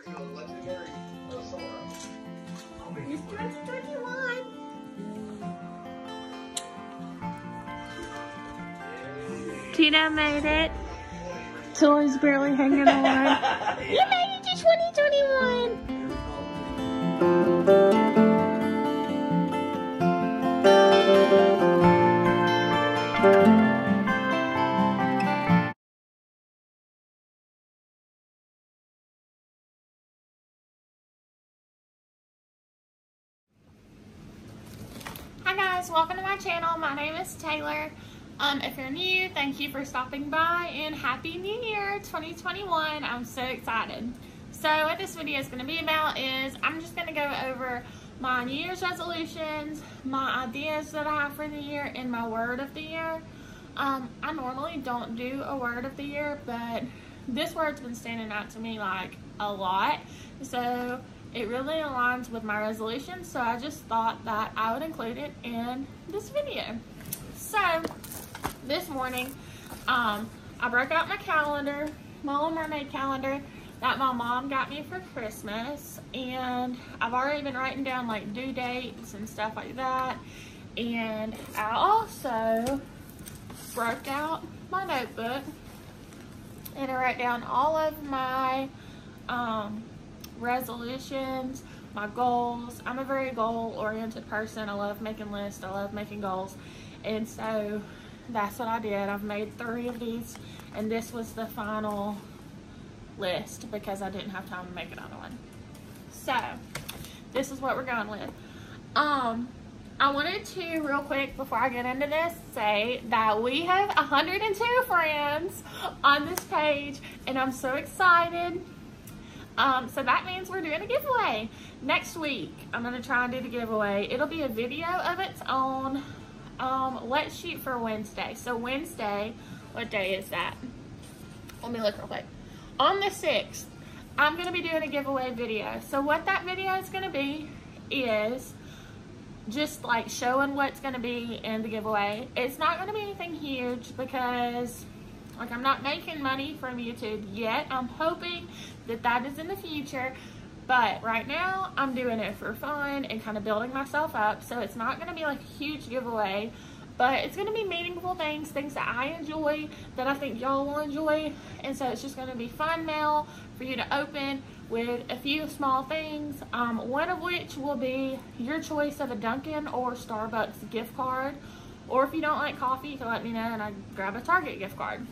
It's 2021. Tina made it. Tilly's barely hanging on. You made it to 2021. Hi guys, welcome to my channel. My name is Taylor. If you're new, thank you for stopping by and Happy New Year 2021. I'm so excited. So what this video is going to be about is I'm just going to go over my New Year's resolutions, my ideas that I have for the year, and my word of the year. I normally don't do a word of the year, but this word's been standing out to me like a lot. So it really aligns with my resolution, so I just thought that I would include it in this video. So this morning, I broke out my calendar, my Little Mermaid calendar that my mom got me for Christmas, and I've already been writing down like due dates and stuff like that. And I also broke out my notebook and I wrote down all of my resolutions, my goals. I'm a very goal-oriented person. I love making lists, I love making goals, and so that's what I did. I've made 3 of these, and this was the final list because I didn't have time to make another one. So this is what we're going with. I wanted to real quick before I get into this say that we have 102 friends on this page, and I'm so excited. So that means we're doing a giveaway next week. I'm gonna try and do the giveaway. It'll be a video of its own. Let's shoot for Wednesday. So Wednesday, what day is that? Let me look real quick. On the 6th, I'm gonna be doing a giveaway video. So what that video is gonna be is just like showing what's gonna be in the giveaway. It's not gonna be anything huge because like I'm not making money from YouTube yet. I'm hoping that that is in the future, but right now I'm doing it for fun and kind of building myself up. So it's not going to be like a huge giveaway, but it's going to be meaningful things that I enjoy, that I think y'all will enjoy. And so it's just going to be fun mail for you to open with a few small things, one of which will be your choice of a Dunkin' or Starbucks gift card, or if you don't like coffee, you can let me know and I grab a Target gift card.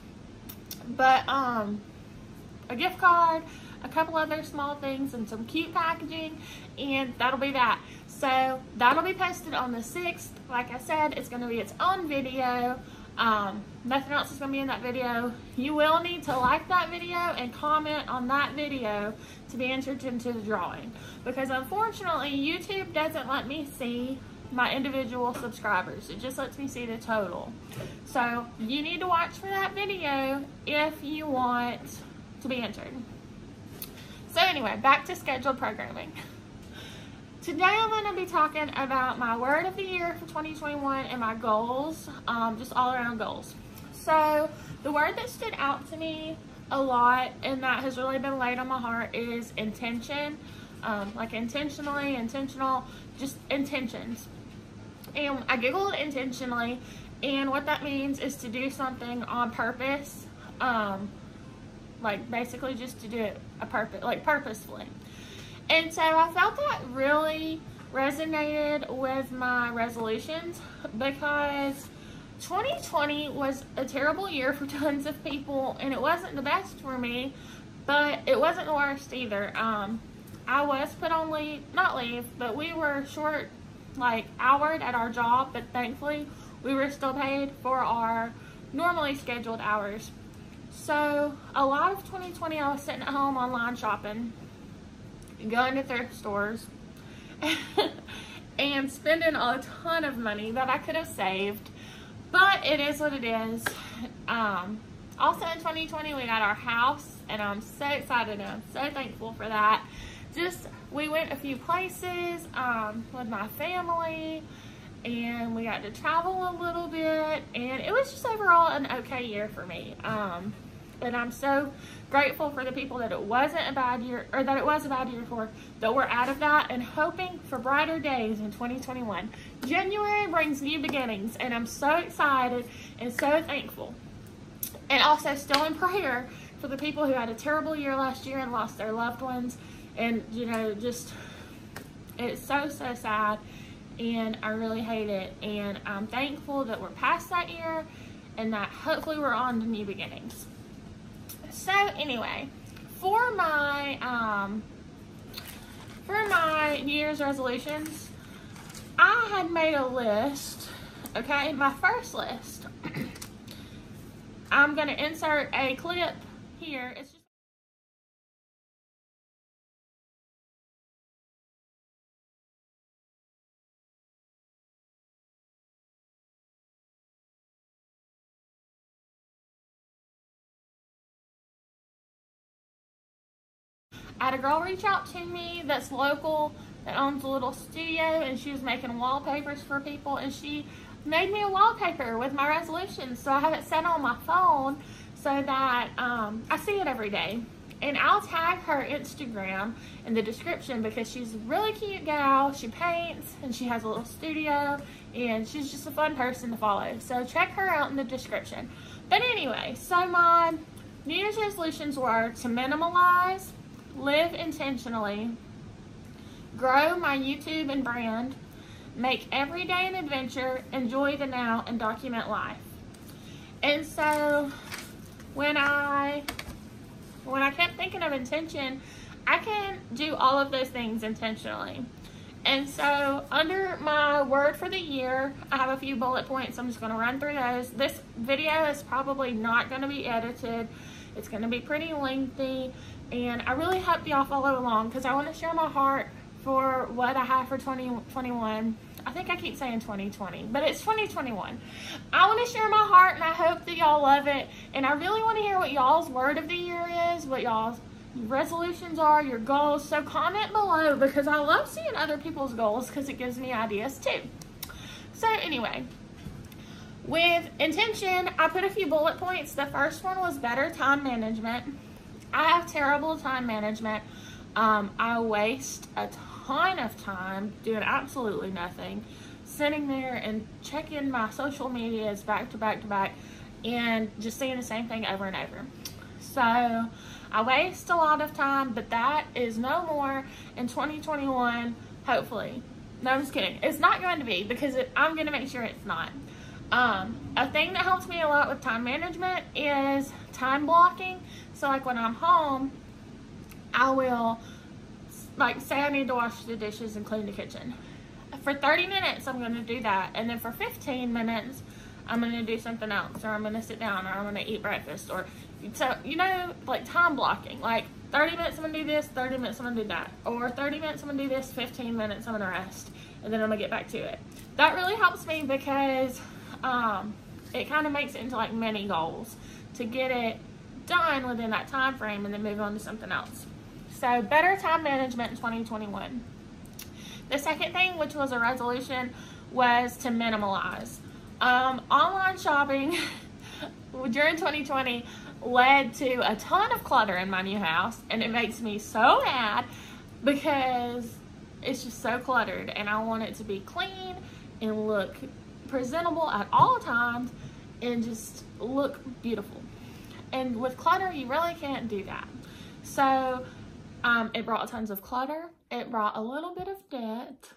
But a gift card, a couple other small things, and some cute packaging, and that'll be that. So that'll be posted on the 6th. Like I said, it's going to be its own video. Nothing else is going to be in that video. You will need to like that video and comment on that video to be entered into the drawing, because unfortunately YouTube doesn't let me see my individual subscribers. It just lets me see the total. So you need to watch for that video if you want to be entered. So anyway, back to scheduled programming. Today I'm going to be talking about my word of the year for 2021 and my goals, just all around goals. So the word that stood out to me a lot and that has really been laid on my heart is intention. Like intentionally, intentional, just intentions. And I giggled intentionally, and what that means is to do something on purpose, like basically just to do it purposefully. And so I felt that really resonated with my resolutions, because 2020 was a terrible year for tons of people, and it wasn't the best for me, but it wasn't the worst either. I was put on leave, not leave, but we were short houred at our job, but thankfully we were still paid for our normally scheduled hours. So a lot of 2020 I was sitting at home online shopping, going to thrift stores, and spending a ton of money that I could have saved, but it is what it is. Also in 2020 we got our house, and I'm so excited and I'm so thankful for that. We went a few places with my family, and we got to travel a little bit, and it was just overall an okay year for me. And I'm so grateful for the people that it wasn't a bad year, or that it was a bad year for, that we're out of that and hoping for brighter days in 2021. January brings new beginnings, and I'm so excited and so thankful. And also still in prayer for the people who had a terrible year last year and lost their loved ones. And, you know, just, it's so, so sad. And I really hate it. And I'm thankful that we're past that year and that hopefully we're on to new beginnings. So anyway, for my New Year's resolutions, I had made a list. Okay, my first list. I'm gonna insert a clip here. It's just I had a girl reach out to me that's local, that owns a little studio, and she was making wallpapers for people, and she made me a wallpaper with my resolutions. So I have it set on my phone so that I see it every day. And I'll tag her Instagram in the description because she's a really cute gal. She paints and she has a little studio, and she's just a fun person to follow. So check her out in the description. But anyway, so my New Year's resolutions were to minimalize, live intentionally, grow my YouTube and brand, make every day an adventure, enjoy the now, and document life. And so when I kept thinking of intention, I can do all of those things intentionally. And so under my word for the year, I have a few bullet points. I'm just going to run through those. This video is probably not going to be edited. It's going to be pretty lengthy. And I really hope y'all follow along because I want to share my heart for what I have for 2021. I think I keep saying 2020, but it's 2021. I want to share my heart, and I hope that y'all love it. And I really want to hear what y'all's word of the year is, what y'all's resolutions are, your goals. So comment below because I love seeing other people's goals because it gives me ideas too. So anyway, with intention, I put a few bullet points. The first one was better time management. I have terrible time management. I waste a ton of time doing absolutely nothing, sitting there and checking my social medias back to back to back and just seeing the same thing over and over. So I waste a lot of time, but that is no more in 2021, hopefully. No, I'm just kidding. It's not going to be because I'm going to make sure it's not. A thing that helps me a lot with time management is time blocking. So like when I'm home, I will, like, say I need to wash the dishes and clean the kitchen. For 30 minutes, I'm going to do that. And then for 15 minutes, I'm going to do something else. Or I'm going to sit down, or I'm going to eat breakfast. Or, so, you know, like time blocking. Like 30 minutes, I'm going to do this, 30 minutes, I'm going to do that. Or 30 minutes, I'm going to do this, 15 minutes, I'm going to rest. And then I'm going to get back to it. That really helps me because it kind of makes it into like mini goals to get it done within that time frame and then move on to something else. So better time management in 2021. The second thing, which was a resolution, was to minimalize. Online shopping during 2020 led to a ton of clutter in my new house, and it makes me so mad because it's just so cluttered, and I want it to be clean and look presentable at all times and just look beautiful. And with clutter, you really can't do that. So it brought tons of clutter. It brought a little bit of debt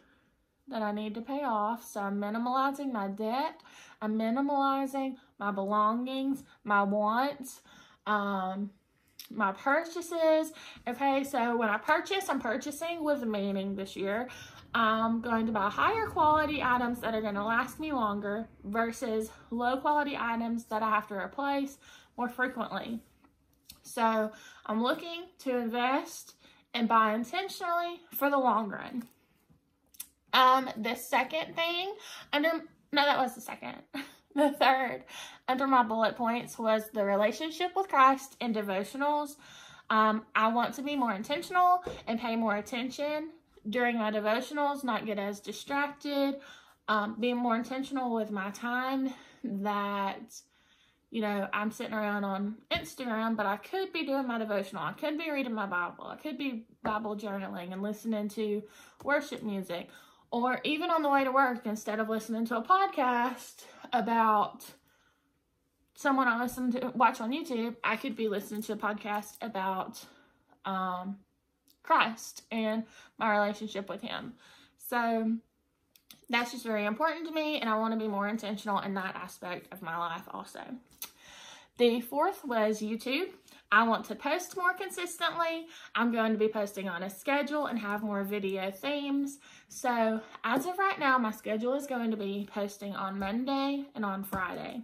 that I need to pay off. So I'm minimalizing my debt. I'm minimalizing my belongings, my wants, my purchases. Okay, so when I purchase, I'm purchasing with meaning this year. I'm going to buy higher quality items that are going to last me longer versus low quality items that I have to replace more frequently. So I'm looking to invest and buy intentionally for the long run. The second thing that was the second. The third under my bullet points was the relationship with Christ and devotionals. I want to be more intentional and pay more attention during my devotionals, not get as distracted, being more intentional with my time, that you know, I'm sitting around on Instagram, but I could be doing my devotional. I could be reading my Bible. I could be Bible journaling and listening to worship music. Or even on the way to work, instead of listening to a podcast about someone I watch on YouTube, I could be listening to a podcast about Christ and my relationship with him. So that's just very important to me, and I want to be more intentional in that aspect of my life also. The fourth was YouTube. I want to post more consistently. I'm going to be posting on a schedule and have more video themes. So as of right now, my schedule is going to be posting on Monday and on Friday.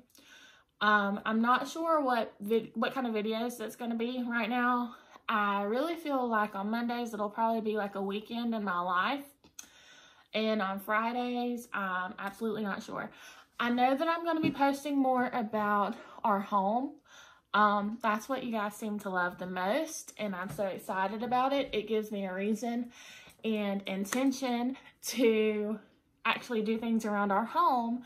I'm not sure what kind of videos that's going to be right now. I really feel like on Mondays, it'll probably be like a weekend in my life. And on Fridays, I'm absolutely not sure. I know that I'm going to be posting more about our home. That's what you guys seem to love the most, and I'm so excited about it. It gives me a reason and intention to actually do things around our home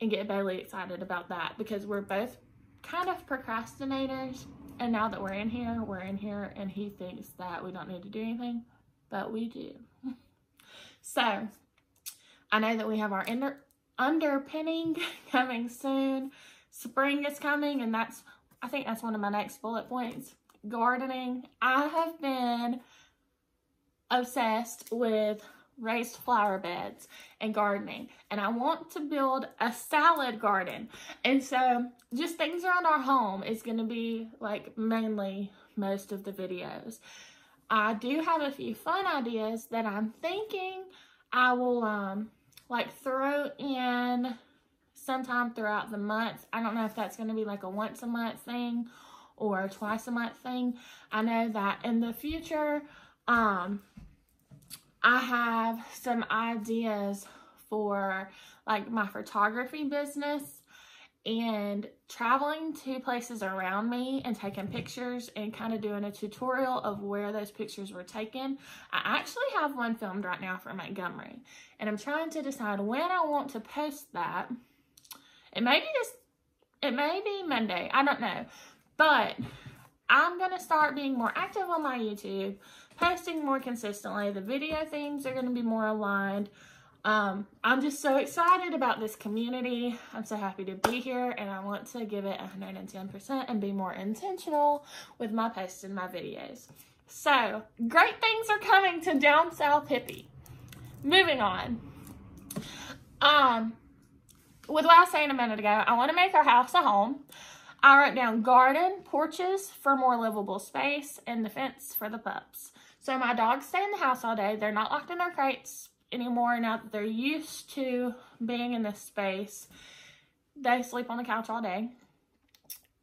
and get Bailey excited about that, because we're both kind of procrastinators, and now that we're in here, and he thinks that we don't need to do anything, but we do. So I know that we have our underpinning coming soon. Spring is coming, and I think that's one of my next bullet points. Gardening. I have been obsessed with raised flower beds and gardening, and I want to build a salad garden. And so just things around our home is going to be like mainly most of the videos. I do have a few fun ideas that I'm thinking I will like throw in sometime throughout the month. I don't know if that's going to be like a once a month thing or a twice a month thing. I know that in the future, I have some ideas for like my photography business and traveling to places around me and taking pictures and kind of doing a tutorial of where those pictures were taken. I actually have one filmed right now for Montgomery, and I'm trying to decide when I want to post that. It may be Monday, I don't know, but I'm going to start being more active on my YouTube, posting more consistently. The video themes are going to be more aligned. I'm just so excited about this community. I'm so happy to be here, and I want to give it 110% and be more intentional with my posts and my videos. So, great things are coming to Down South Hippie. Moving on. With what I was saying a minute ago, I want to make our house a home. I wrote down garden, porches for more livable space, and the fence for the pups. So my dogs stay in the house all day. They're not locked in their crates anymore now that they're used to being in this space. They sleep on the couch all day,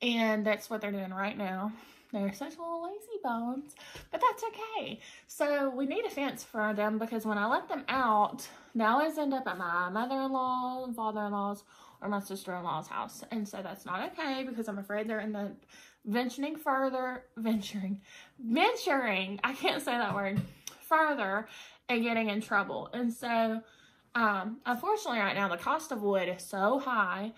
and that's what they're doing right now. They're such little lazy bones, but that's okay. So we need a fence for them, because when I let them out, they always end up at my mother-in-law, father-in-law's, or my sister-in-law's house. And so that's not okay, because I'm afraid they're in the venturing, I can't say that word, further, and getting in trouble. And so, unfortunately right now, the cost of wood is so high,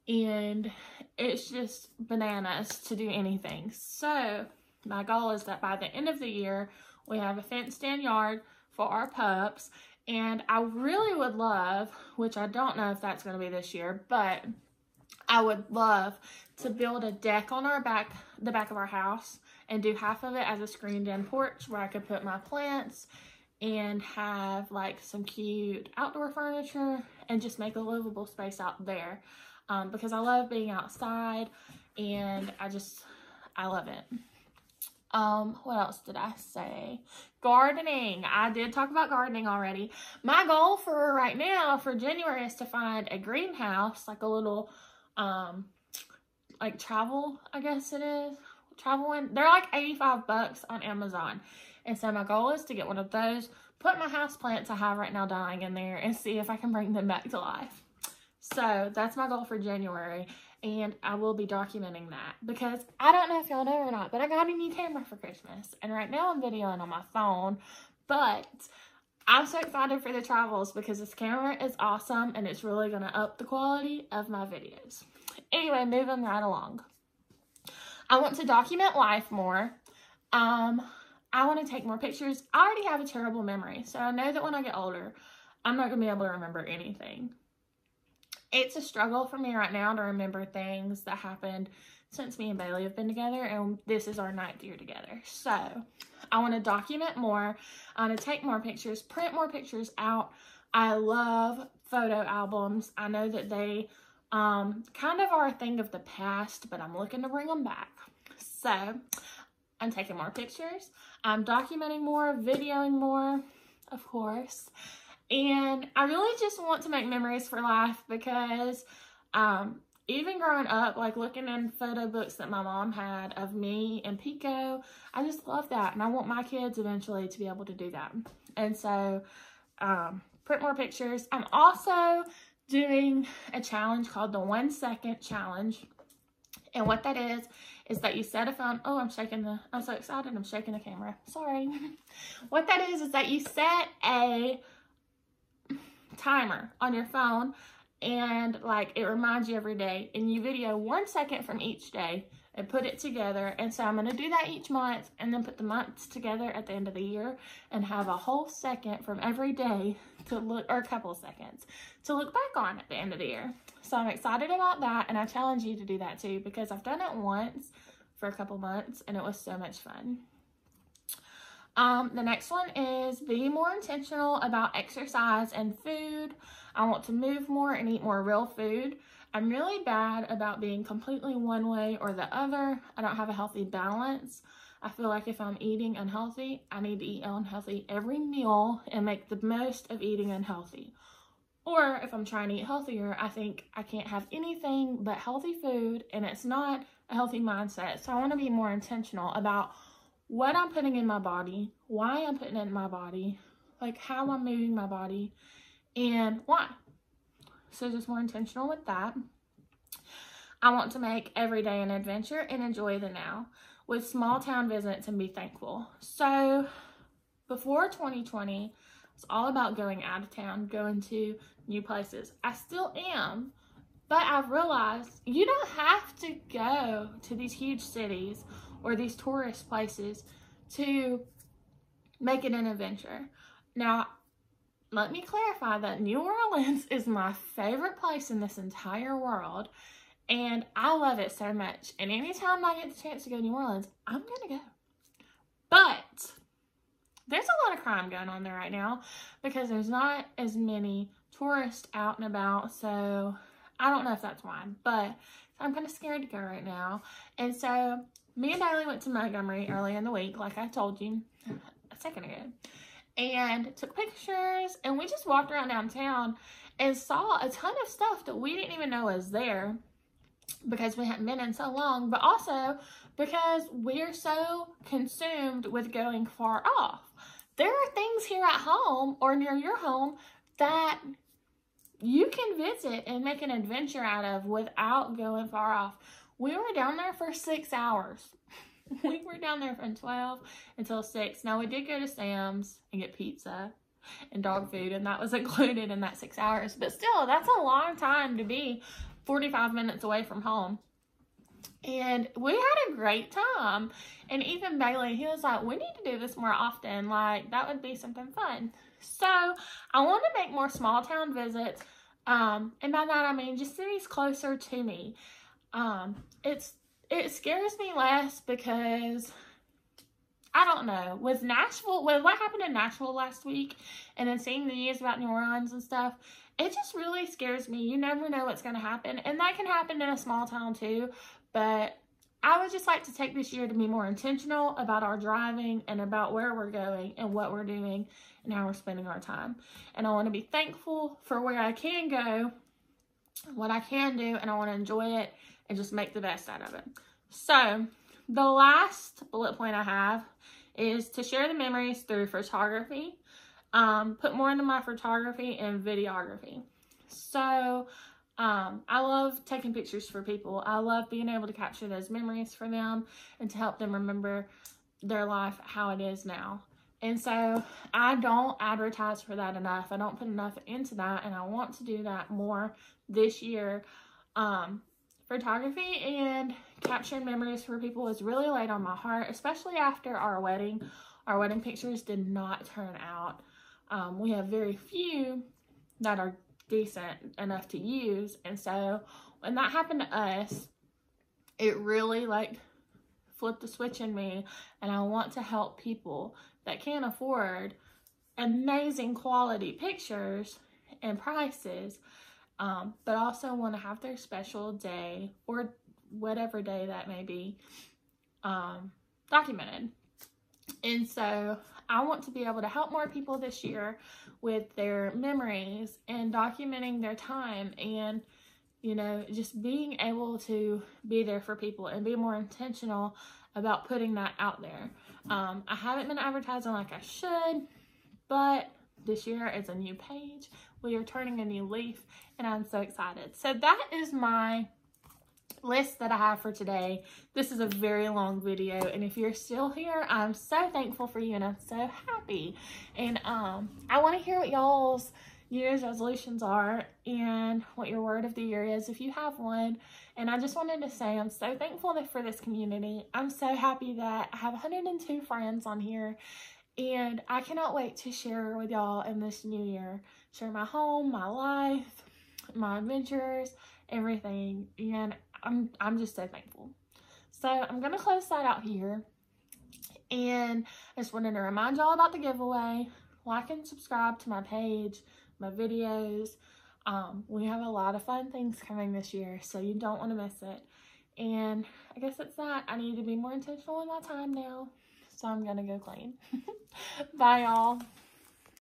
and it's just bananas to do anything. So my goal is that by the end of the year, we have a fenced-in yard for our pups. And I really would love, which I don't know if that's going to be this year, but I would love to build a deck on the back of our house, and do half of it as a screened-in porch where I could put my plants and have like some cute outdoor furniture and just make a livable space out there. Because I love being outside, and I love it. What else did I say? Gardening. I did talk about gardening already. My goal for right now for January is to find a greenhouse, like a little, like travel, I guess it is. Travel one. They're like $85 on Amazon. And so my goal is to get one of those, put my house plants I have right now dying in there, and see if I can bring them back to life. So that's my goal for January, and I will be documenting that, because I don't know if y'all know or not, but I got a new camera for Christmas, and right now I'm videoing on my phone, but I'm so excited for the travels because this camera is awesome, and it's really going to up the quality of my videos. Anyway, moving right along. I want to document life more. I want to take more pictures. I already have a terrible memory, so I know that when I get older, I'm not going to be able to remember anything. It's a struggle for me right now to remember things that happened since me and Bailey have been together, and this is our 9th year together. So I want to document more. I want to take more pictures, print more pictures out. I love photo albums. I know that they kind of are a thing of the past, but I'm looking to bring them back. So I'm taking more pictures. I'm documenting more, videoing more, of course. And I really just want to make memories for life because even growing up, like looking in photo books that my mom had of me and Pico, I just love that. And I want my kids eventually to be able to do that. And so print more pictures. I'm also doing a challenge called the 1 second challenge. And what that is that you set a phone. Oh, I'm so excited. I'm shaking the camera. Sorry. What that is that you set a timer on your phone, and like it reminds you every day, and you video 1 second from each day and put it together. And so I'm going to do that each month, and then put the months together at the end of the year and have a whole second from every day to look, or a couple of seconds to look back on at the end of the year. So I'm excited about that, and I challenge you to do that too, because I've done it once for a couple months and it was so much fun. The next one is be more intentional about exercise and food. I want to move more and eat more real food. I'm really bad about being completely one way or the other. I don't have a healthy balance. I feel like if I'm eating unhealthy, I need to eat unhealthy every meal and make the most of eating unhealthy. Or if I'm trying to eat healthier, I think I can't have anything but healthy food, and it's not a healthy mindset. So I want to be more intentional about what I'm putting in my body, why I'm putting it in my body, like how I'm moving my body, and why. So just more intentional with that. I want to make every day an adventure and enjoy the now with small town visits and be thankful. So before 2020, it's all about going out of town, going to new places. I still am, but I've realized you don't have to go to these huge cities or these tourist places to make it an adventure. Now, let me clarify that New Orleans is my favorite place in this entire world, and I love it so much. And anytime I get the chance to go to New Orleans, I'm gonna go. But there's a lot of crime going on there right now because there's not as many tourists out and about, so I don't know if that's why, but I'm kind of scared to go right now. And so me and Bailey went to Montgomery early in the week, like I told you a second ago, and took pictures, and we just walked around downtown and saw a ton of stuff that we didn't even know was there because we hadn't been in so long, but also because we're so consumed with going far off. There are things here at home or near your home that you can visit and make an adventure out of without going far off. We were down there for 6 hours. We were down there from 12 until 6. Now, we did go to Sam's and get pizza and dog food, and that was included in that 6 hours. But still, that's a long time to be 45 minutes away from home. And we had a great time. And even Bailey, he was like, we need to do this more often. Like, that would be something fun. So, I want to make more small town visits. And by that, I mean just cities closer to me. It scares me less because, I don't know, with Nashville, with what happened in Nashville last week, and then seeing the news about New Orleans and stuff, it just really scares me. You never know what's going to happen, and that can happen in a small town too, but I would just like to take this year to be more intentional about our driving and about where we're going and what we're doing and how we're spending our time. And I want to be thankful for where I can go, what I can do, and I want to enjoy it and just make the best out of it. So the last bullet point I have is to share the memories through photography, put more into my photography and videography. So I love taking pictures for people. I love being able to capture those memories for them and to help them remember their life how it is now. And so I don't advertise for that enough. I don't put enough into that, and I want to do that more this year. photography and capturing memories for people is really laid on my heart, especially after our wedding. Our wedding pictures did not turn out. We have very few that are decent enough to use, and so when that happened to us, it really like flipped the switch in me, and I want to help people that can't afford amazing quality pictures and prices, but also want to have their special day or whatever day that may be documented. And so I want to be able to help more people this year with their memories and documenting their time, and you know, just being able to be there for people and be more intentional about putting that out there. I haven't been advertising like I should, but this year is a new page. We are turning a new leaf, and I'm so excited. So that is my list that I have for today. This is a very long video, and if you're still here, I'm so thankful for you, and I'm so happy. And I want to hear what y'all's New Year's resolutions are and what your word of the year is if you have one. And I just wanted to say I'm so thankful for this community. I'm so happy that I have 102 friends on here, and I cannot wait to share with y'all in this new year. Share my home, my life, my adventures, everything. And I'm just so thankful. So I'm going to close that out here. And I just wanted to remind y'all about the giveaway. Like and subscribe to my page, my videos. We have a lot of fun things coming this year, so you don't want to miss it. And I guess that's that. I need to be more intentional with my time now, so I'm going to go clean. Bye, y'all.